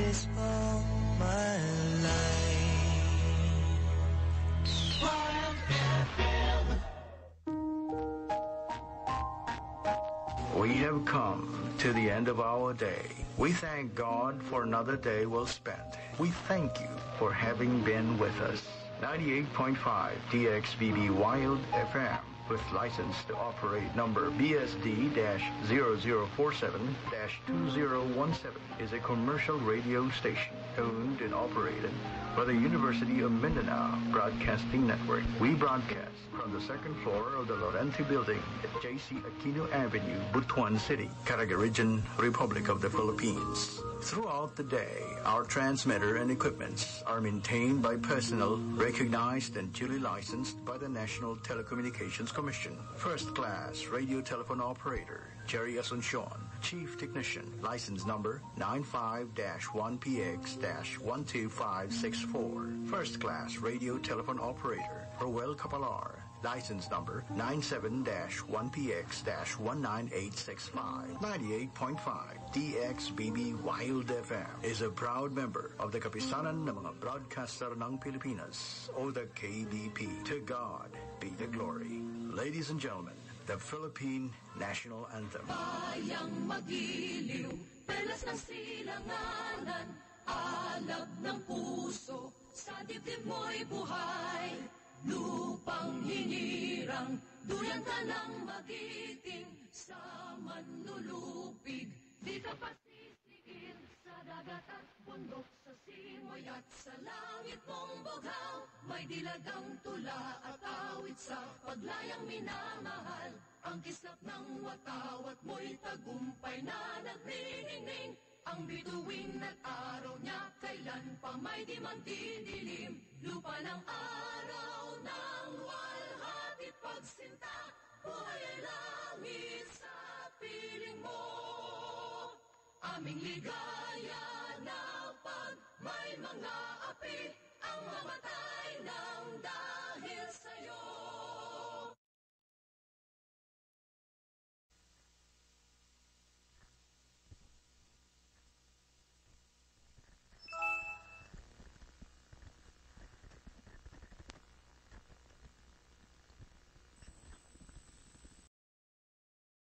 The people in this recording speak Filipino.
is all my life. We have come to the end of our day. We thank God for another day well spent. We thank you for having been with us. 98.5 DXBB Wild FM with license to operate number BSD-0047-2017 is a commercial radio station owned and operated by the University of Mindanao Broadcasting Network. We broadcast from the second floor of the Laurenti Building at J.C. Aquino Avenue, Butuan City, Caraga Region, Republic of the Philippines. Throughout the day, our transmitter and equipments are maintained by personnel recognized and duly licensed by the National Telecommunications Commission. First class radio telephone operator, Jerry Asuncion. Chief Technician, license number 95-1PX-12564. First class radio telephone operator, Roel Capalar. License number 97-1PX-19865. 98.5 DXBB Wild FM is a proud member of the Kapisanan ng mga Broadcaster ng Pilipinas, o the KBP. To God be the glory. Ladies and gentlemen, the Philippine National Anthem. Bayang magiliw, pelas ng silanganan, alab ng puso, sa dibdib mo'y buhay. Lupang hinirang, duyan ka ng magiting, sa manlulupig, di ka pasisigil, sa dagat at bundok, sa simoy at sa langit mong bughaw, may dilagang tula at awit sa paglayang minamahal, ang kislap ng watawat mo'y tagumpay na nagniningning, ang bituin at araw niya kailan pa may di magdidilim, lupa ng araw ng walhati pagsinta, buhay ay langit sa piling mo. Aming ligaya na pag may mga api,